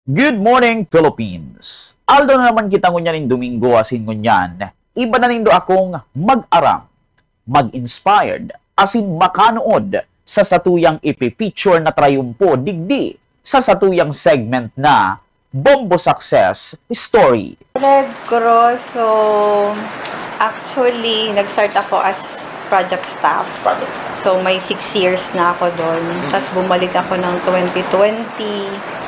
Good morning, Philippines! Aldo na naman kita ngunyan Domingo asin ngunyan. Iba na nindo akong mag-aram, mag-inspired, asin makanood sa satuyang ipipicture na trayumpo digdi sa satuyang segment na Bombo Success Story. Red Cross, so actually, nag-start ako as project staff. So may 6 years na ako doon. Tapos bumalik ako ng 2020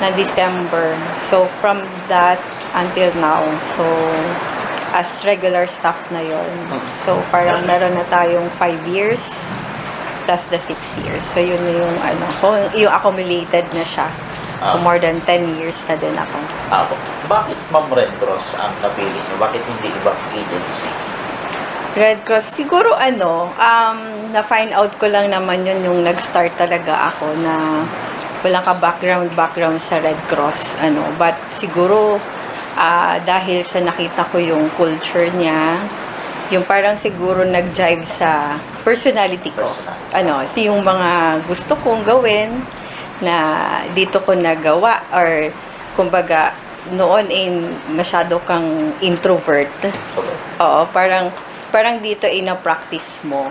na December. So, from that until now, so, as regular staff na yon. So, parang meron na tayong 5 years plus the 6 years. So, yun yung, yung accumulated na siya. So, more than 10 years na din ako. Bakit Ma'am Red Cross ang napili niyo? Bakit hindi ibang agency? Red Cross, siguro na-find out ko lang naman yun yung nag-start talaga ako na wala ka background sa Red Cross, but siguro dahil sa nakita ko yung culture niya, yung parang siguro nag-jive sa personality ko. So yung mga gusto kong gawin na dito ko nagawa, or kumbaga noon masyado kang introvert. Oo, parang dito na-practice mo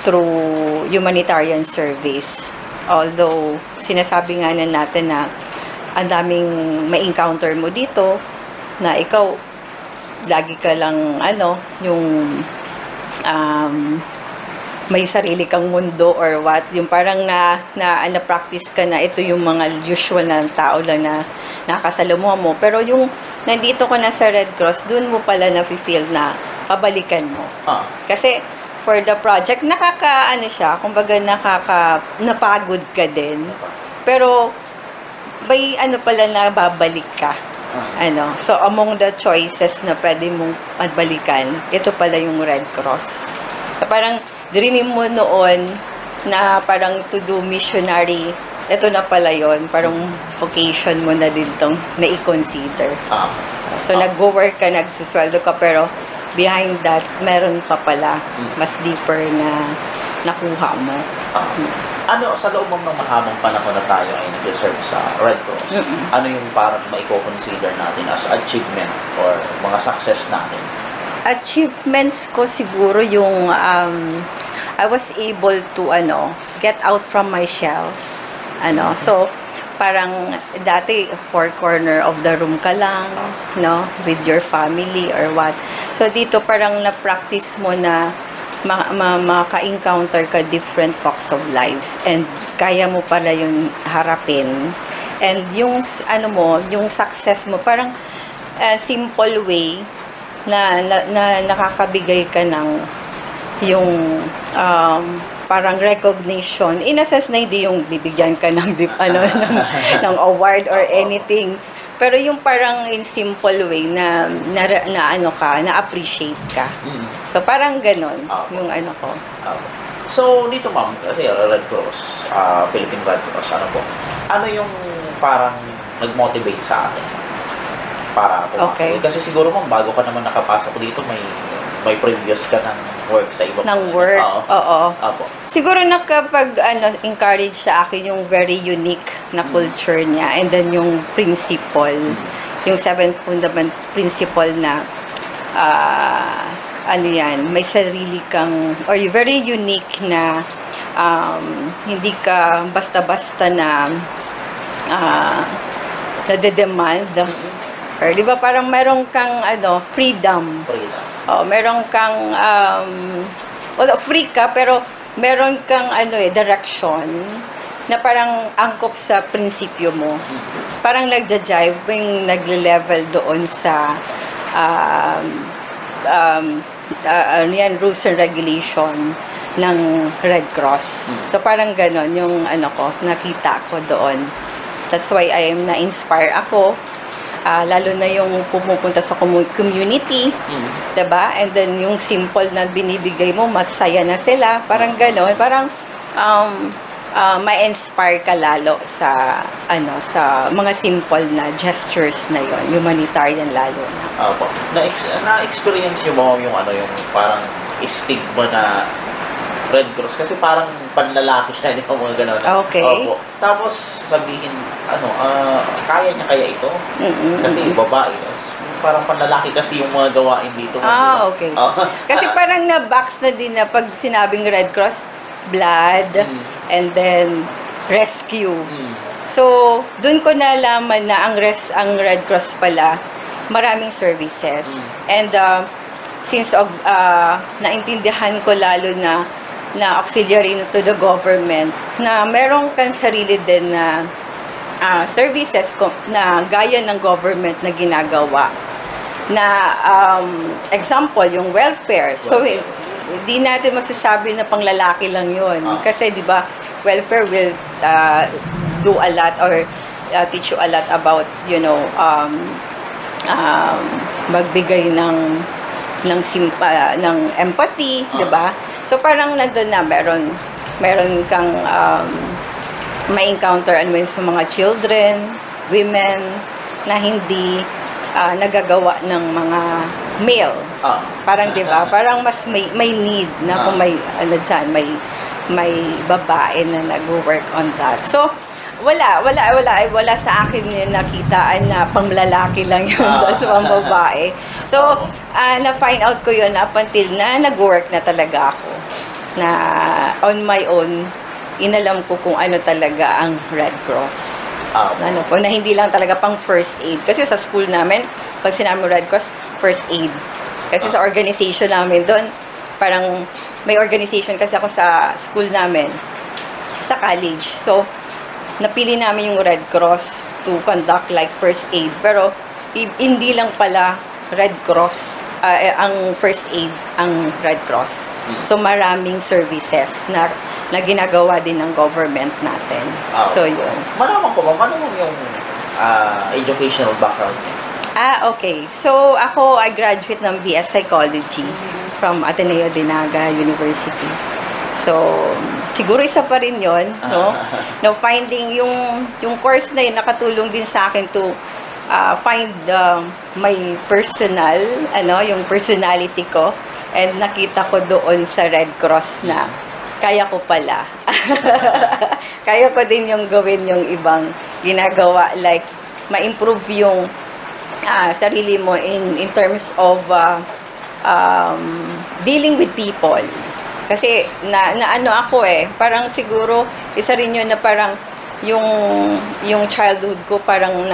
through humanitarian service. Although, sinasabi nga na natin na ang daming ma-encounter mo dito, na ikaw, lagi ka lang, yung may sarili kang mundo or what, yung parang na-practice ka na ito yung mga usual na tao lang na nakasalamuha mo. Pero yung nandito ko na sa Red Cross, dun mo pala na-feel na pabalikan mo. Kasi, for the project, kumbaga napagod ka din. Pero, may pala na babalik ka. So, among the choices na pwede mong balikan, ito pala yung Red Cross. So, parang, dirinig mo noon na parang to do missionary, ito na pala yon, parang vocation mo na din itong na-i-consider. So, nag-work ka, nagsusweldo ka, pero behind that, meron pa pala mas deeper na nakuha mo. Sa loob ng mahabang panahon na tayo ay nag-serve sa Red Cross, ano yung parang maiko-consider natin as achievement or mga success natin? Achievements ko siguro yung I was able to get out from my shelf. So parang dati 4 corner of the room ka lang, with your family or what. So, dito parang na-practice mo na maka-encounter ka different walks of lives and kaya mo pala yung harapin. And yung, yung success mo, parang simple way na nakakabigay ka ng yung parang recognition. In-assess na hindi yung bibigyan ka ng, ng award or anything. Pero yung parang in simple way na na-appreciate ka. So, parang ganon yung ko. So, dito ma'am, kasi Red Cross, Philippine Red Cross, ano yung parang nag-motivate sa atin para pumasok? Okay. Kasi siguro ma'am, bago ka naman nakapasok dito, may previous ka ng work sa ibang work, oo. Apo. Siguro encourage sa akin yung very unique na culture niya, and then yung principle, yung 7 fundamental principle na may sarili kang, or very unique na hindi ka basta-basta na nade-demand. Or di ba parang meron kang freedom. Meron kang free ka, pero meron kang direction na parang angkop sa prinsipyo mo. Parang nagja-jive yung nagle-level doon sa rules and regulation ng Red Cross. So parang ganon yung nakita ko doon. That's why I am na-inspire ako. Lalo na yung pumupunta sa community, diba? And then yung simple na binibigay mo, masaya na sila, parang gano'n, parang ma-inspire ka lalo sa sa mga simple na gestures na yon, humanitarian lalo na. Na-experience niyo ba yung yung parang stigma na Red Cross kasi parang panlalaki yan yung mga gano'n. Okay. Opo. Tapos sabihin kaya niya kaya ito? Kasi babae, parang panlalaki kasi yung mga gawain dito. Okay. Kasi parang na-box na din na pag sinabing Red Cross, blood, and then rescue. So, dun ko nalaman na ang Red Cross pala, maraming services. And since naintindihan ko lalo na auxiliary to the government, na meron kang sarili din na services na gaya ng government na ginagawa. Na example, yung welfare. So, hindi natin masasabi na panglalaki lang yun. Kasi, di ba, welfare will do a lot or teach you a lot about, magbigay ng empathy, di ba? So, parang nandun na, meron kang ma-encounter sa mga children, women, na hindi nagagawa ng mga male. Parang, di ba? Parang mas may need na kung may babae na nag-work on that. So, wala sa akin yung nakitaan na panglalaki lang yun sa mga babae. So, na-find out ko yun up until na nag-work na talaga ako. Na on my own, inalam ko kung ano talaga ang Red Cross. Na hindi lang talaga pang first aid. Kasi sa school namin, pag sinabi mo Red Cross, first aid. Kasi sa organization namin doon, parang may organization kasi ako sa school namin, sa college. So, napili namin yung Red Cross to conduct like first aid. Pero, hindi lang pala Red Cross, ang first aid, ang Red Cross. So, maraming services na ginagawa din ng government natin. So, yun. Malaman ko ba, ano yung educational background niya? Okay. So, I graduate ng BS Psychology from Ateneo de Naga University. So, siguro isa pa rin yun, no? Finding yung course na yun, nakatulong din sa akin to find my personal, yung personality ko. And nakita ko doon sa Red Cross na kaya ko pala. Kaya ko din yung gawin yung ibang ginagawa. Like, ma-improve yung sarili mo in terms of dealing with people. Kasi ako parang siguro isa rin yun na parang yung childhood ko parang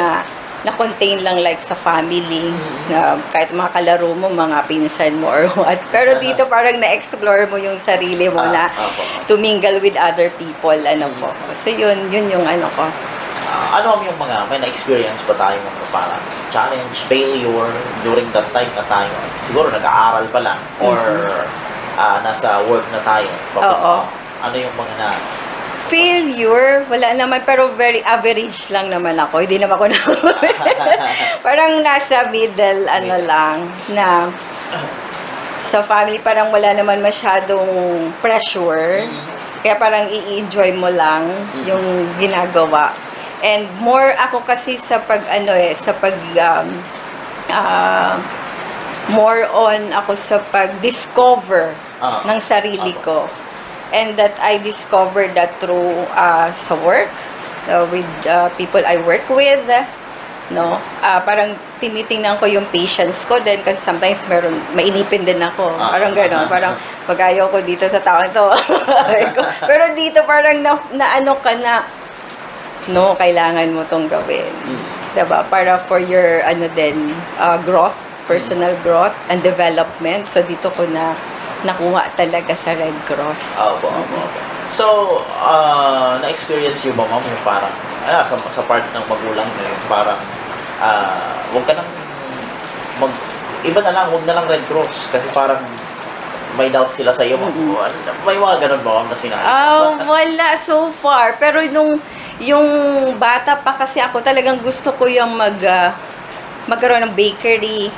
na-contain lang like sa family, na kahit mga kalaro mo, mga pinsan mo or what. Pero dito parang na-explore mo yung sarili mo na to mingle with other people, po. So yun yung ko. Ano yung may na-experience ba tayo parang challenge, failure during that time na tayo? Siguro nag-aaral pa lang or nasa work na tayo. Ano yung mga na failure, wala naman, pero very average lang naman ako. Hindi naman ako na parang nasa middle, lang, na sa family parang wala naman masyadong pressure. Kaya parang i-enjoy mo lang yung ginagawa. And more ako kasi sa more on ako sa pag-discover ng sarili ko. And that I discovered that through sa work, with people I work with, no? Parang tinitingnan ko yung patience ko din kasi sometimes mainipin din ako. Parang gano'n, parang pag ayaw ko dito sa tao to. Pero dito parang na no, kailangan mo tong gawin. Diba? Para for your growth, personal growth and development. So dito ko nakuha talaga sa Red Cross. So, na-experience yung ma'am yung parang, sa part ng magulang nyo, yung parang, huwag ka nang iba na lang, huwag na lang Red Cross. Kasi parang, may doubt sila sa iyo. May mga ganun ba na sinabi? Wala so far. Pero yung bata pa kasi ako, talagang gusto ko yung magkaroon ng bakery.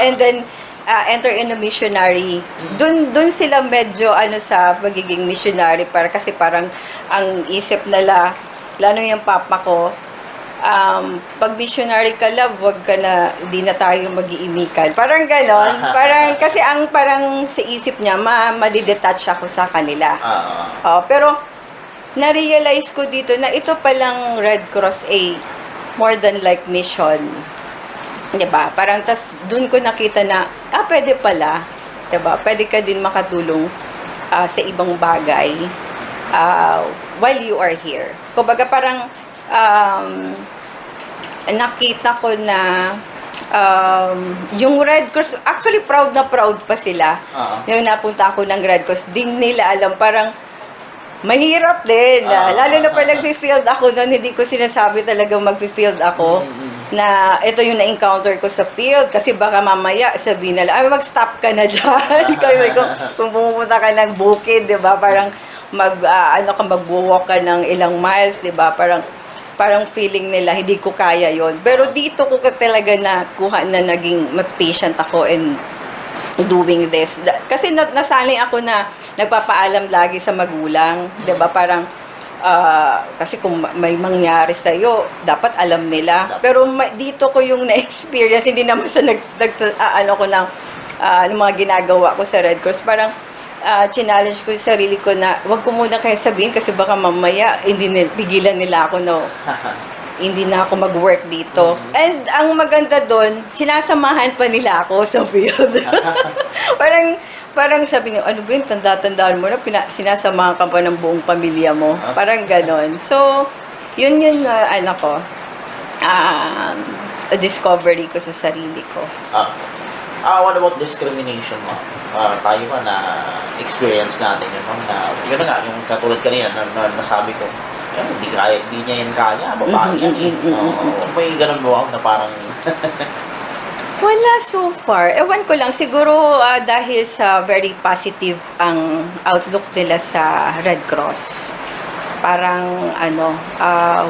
And then, enter in a missionary. Dun sila medyo sa pagiging missionary kasi parang ang isip nila, lalo yung papa ko, pag missionary ka, love, wag ka na, di na tayo mag-iimikan. Parang ganon. Parang, kasi parang sa isip niya, madidetach ako sa kanila. Pero, na-realize ko dito na ito palang Red Cross more than like mission. 'Di ba? Parang tas doon ko nakita na pwede pala, 'di ba? Pwede ka din makatulong sa ibang bagay while you are here. Kumbaga parang nakita ko na yung Red Cross, actually proud na proud pa sila. Yung napunta ako ng Red Cross, din nila alam, parang mahirap din. Lalo na pa nag-field ako noon, hindi ko sinasabi talagang mag-field ako na ito yung na-encounter ko sa field kasi baka mamaya sabihin nila, mag-stop ka na dyan. Kasi kung pumunta ka ng bukid, di ba? Parang mag-walk ka ng ilang miles, di ba? Parang feeling nila, hindi ko kaya yon. Pero dito ko talaga nakuha na naging patient ako in doing this. Kasi nasanay ako na nagpapaalam lagi sa magulang. Diba? Parang, kasi kung may mangyari sa'yo, dapat alam nila. Pero dito ko yung na-experience, hindi naman sa ng mga ginagawa ko sa Red Cross. Parang, challenge ko yung sarili ko na wag ko muna kayo sabihin kasi baka mamaya pigilan nila ako hindi na ako mag-work dito. And ang maganda doon, sinasamahan pa nila ako sa field. parang sabi niyo, ano ba yun, tanda-tandaan mo na sinasamahan ka pa ng buong pamilya mo. Parang ganon. So, yun discovery ko sa sarili ko. What about discrimination mo? Tayo ba na experience natin yun, na yun na nga, yung katulad kanina na nasabi ko, hindi niya yan kaya, babae yan eh. May ganun ba na parang... Wala so far. Ewan ko lang, siguro dahil sa very positive ang outlook nila sa Red Cross. Parang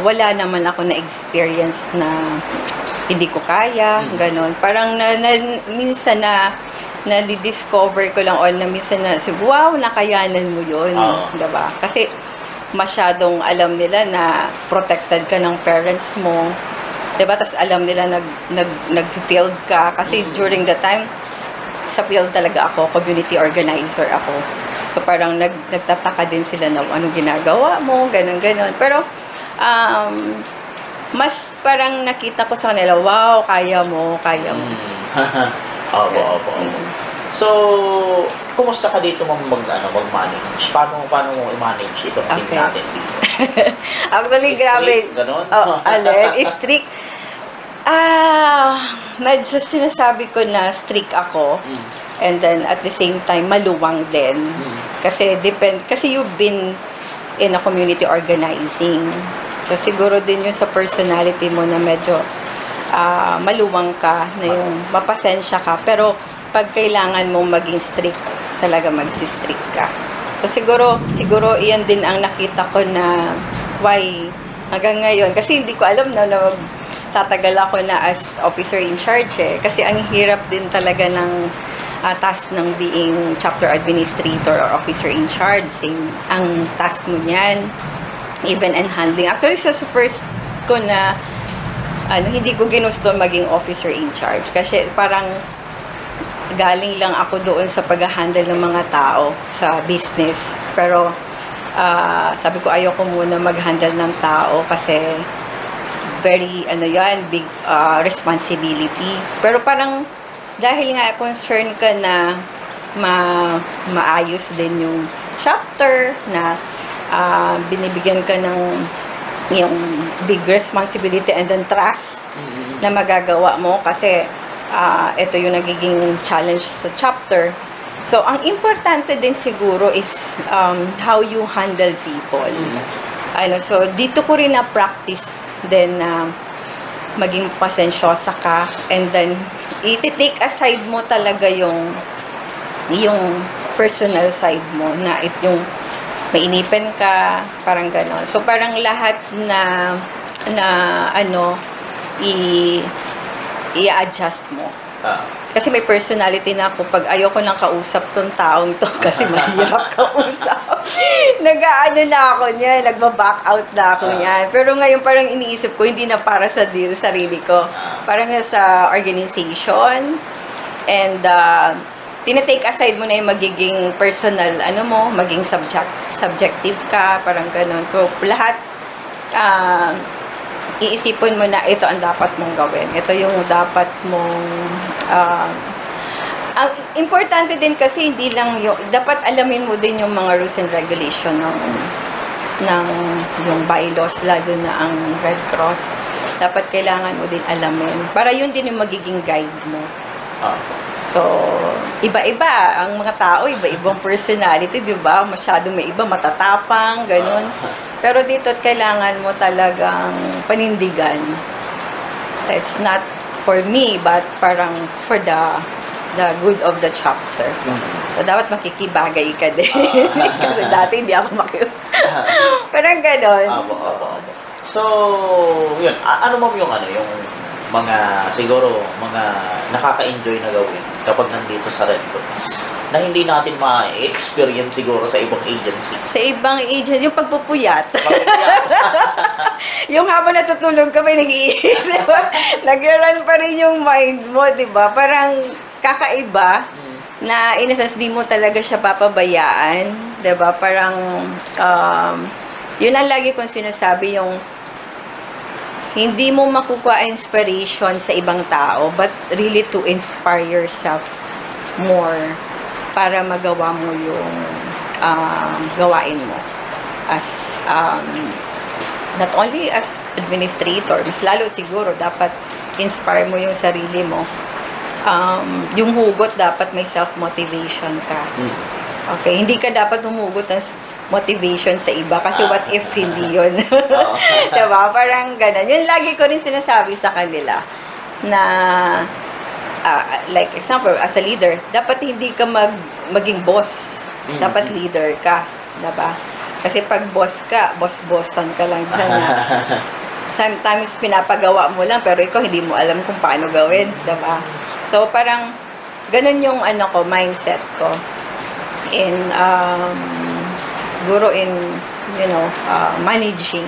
wala naman ako na experience na hindi ko kaya, ganon. Parang minsan na-discover ko lang o na minsan na, wow, nakayanan mo yun. Diba? Kasi masyadong alam nila na protected ka ng parents mo. Diba? Tapos alam nila nag-field ka. Kasi during the time, sa field talaga ako, community organizer ako. So parang nagtataka din sila na anong ginagawa mo, ganon-ganon. Pero, mas parang nakita ko sa kanila, wow, kaya mo. Opo. So, kumusta ka dito mag-manage? Paano mo i-manage itong team natin dito? Actually, grabe. Ganon? Strict. Medyo sinasabi ko na strict ako. And then, at the same time, maluwang din. Kasi you've been in a community organizing. So, siguro din yun sa personality mo na medyo maluwang ka, na yung mapasensya ka. Pero, pag kailangan mong maging strict, talaga magsi-strict ka. So, siguro iyan din ang nakita ko na why hanggang ngayon. Kasi hindi ko alam na tatagal ako na as officer in charge eh. Kasi ang hirap din talaga ng task ng being chapter administrator or officer in charge. Same ang task mo niyan. Even and handling. Actually, sa first ko na hindi ko ginusto maging officer in charge. Kasi parang galing lang ako doon sa pag-handle ng mga tao sa business. Pero sabi ko ayoko muna mag-handle ng tao kasi very big responsibility. Pero parang dahil nga concern ka na maayos din yung chapter na binibigyan ka ng yung big responsibility and then trust na magagawa mo kasi ito yung nagiging challenge sa chapter. So, ang importante din siguro is how you handle people. So, dito ko rin na-practice din na maging pasensyosa ka and then i-take aside mo talaga yung personal side mo na yung mainipin ka, parang gano'n. So, parang lahat na i-adjust mo. Kasi may personality na ako, pag ayoko nang kausap tong taong to, kasi mahirap kausap. Na ako niyan, nagba-back out na ako niyan. Pero ngayon parang iniisip ko, hindi na para sa sarili ko. Parang nasa organization, and tinitake aside mo na yung magiging personal, maging subjective ka, parang ganun. So, lahat, iisipin mo na ito ang dapat mong gawin. Ito yung dapat mong ang importante din kasi hindi lang yung dapat alamin mo din yung mga rules and regulation ng yung bylaws, lalo na ang Red Cross. Dapat kailangan mo din alamin para yun din yung magiging guide mo. So, iba-iba ang mga tao, iba-ibang personality, 'di ba? Masyado may iba matatapang, ganun. Pero dito kailangan mo talagang panindigan. It's not for me, but parang for the good of the chapter. So, dapat makikibagay ka din. Kasi dati hindi ako parang ganon. So, yun. Ano mo yung yung mga, siguro, mga nakaka-enjoy na gawin kapag nandito sa Red Cross na hindi natin ma-experience siguro sa ibang agency? Sa ibang agency, yung pagpupuyat. Yung habang natutulog ka, may nag-iisip. Nag-run pa rin yung mind mo, di ba? Parang kakaiba na in a sense, di mo talaga siya papabayaan. Di ba? Parang, yun ang lagi kong sinasabi, yung hindi mo makukuha inspiration sa ibang tao, but really to inspire yourself more para magawa mo yung gawain mo as not only as administrator, mas lalo siguro dapat inspire mo yung sarili mo. Yung hugot dapat may self-motivation ka. Okay, hindi ka dapat humugot ng motivation sa iba kasi what if hindi yun? Diba? Parang ganun. Yun lagi ko rin sinasabi sa kanila na like example, as a leader, dapat hindi ka maging boss. Dapat leader ka. Diba? Kasi pag boss ka, boss-bossan ka lang dyan na sometimes pinapagawa mo lang pero ikaw hindi mo alam kung paano gawin. Diba? So parang ganun yung mindset ko in siguro in managing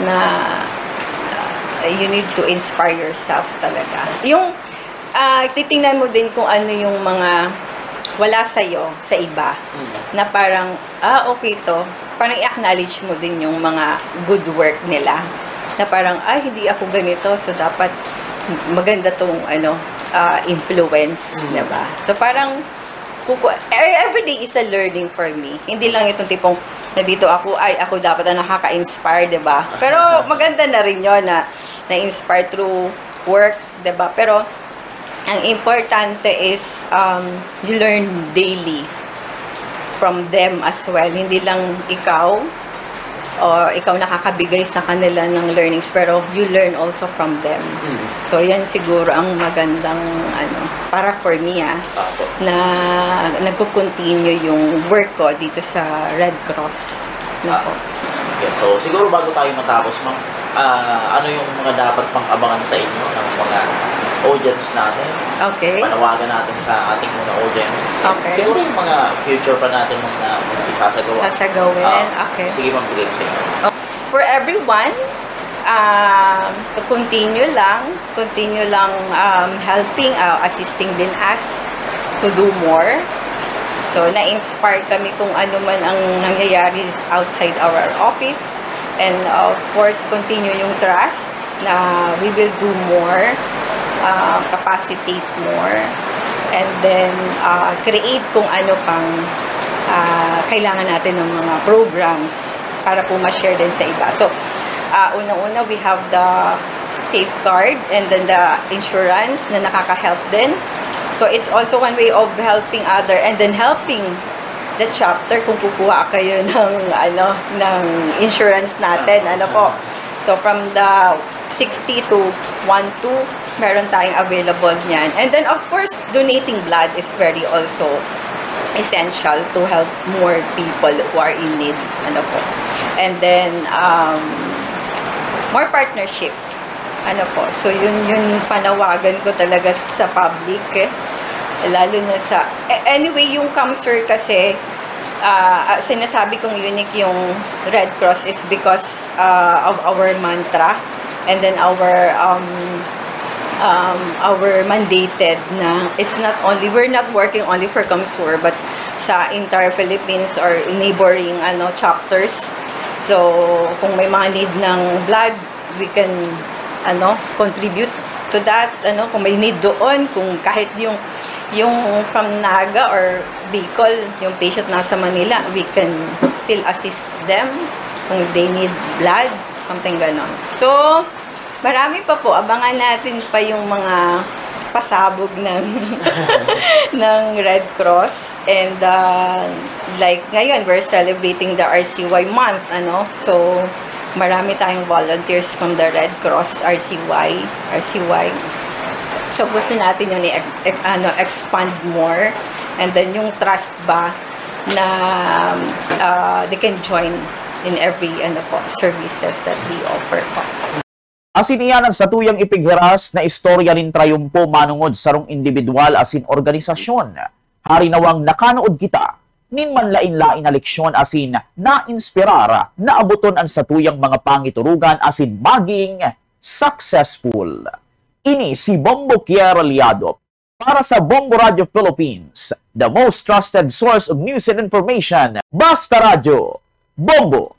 na you need to inspire yourself talaga. Yung titingnan mo din kung ano yung mga wala sa'yo sa iba na parang okay to, parang i-acknowledge mo din yung mga good work nila na parang hindi ako ganito so dapat maganda tong influence, diba? So parang every day is a learning for me. Hindi lang itong tipong nandito ako, ako dapat na nakaka-inspire, diba? Pero maganda na rin yun na na-inspire through work, diba? Pero ang importante is you learn daily from them as well. Hindi lang ikaw o ikaw nakakabigay sa kanila ng learnings, pero you learn also from them. So, yan siguro ang magandang, para for me, na nagko-continue yung work ko dito sa Red Cross. Okay. So, siguro bago tayo matapos, ma'am, ano yung mga dapat pang abangan sa inyo ng mga audience natin? Okay. Panawagan natin sa ating mga audience. Okay. Siguro yung mga future pa natin mga isasagawa. Sasagawin. Okay. Sige, ma'am, bigay sa inyo. For everyone, continue lang helping, assisting din us to do more. So, na-inspire kami kung ano man ang nangyayari outside our office. And of course, continue yung trust na we will do more, capacitate more, and then create kung ano pang kailangan natin ng mga programs para po ma-share din sa iba. So, unang-una, we have the safeguard and then the insurance na nakaka-help din. So, it's also one way of helping other and then helping the chapter kung kukuha kayo ng insurance natin. So, from the 60 to 12, meron tayong available niyan. And then, of course, donating blood is very also essential to help more people who are in need. And then, more partnership. So, yun panawagan ko talaga sa public, lalo na sa anyway yung CAMSUR kasi sinasabi kong unique yung Red Cross is because of our mantra and then our mandated na it's not only we're not working only for CAMSUR but sa entire Philippines or neighboring chapters. So kung may mga need ng blood, we can contribute to that, kung may need doon, kung kahit yung from Naga or Bicol, yung patient nasa Manila, we can still assist them kung they need blood, something ganon. So, marami pa po. Abangan natin pa yung mga pasabog ng ng Red Cross. And like ngayon, we're celebrating the RCY month, So, marami tayong volunteers from the Red Cross RCY. So, gusto natin yun expand more. And then, yung trust ba na they can join in every services that we offer po. Asin iyanan sa tuyang ipighiras na istorya nin trayumpo manungod sarong individual asin organisasyon. Hari nawang nakanood kita, nin manlain-lain na leksyon asin na-inspirar na abuton ang sa tuyang mga pangiturugan asin maging successful. Ini si Bombo Kier Aliado para sa Bombo Radio Philippines, the most trusted source of news and information. Basta Radio, Bombo!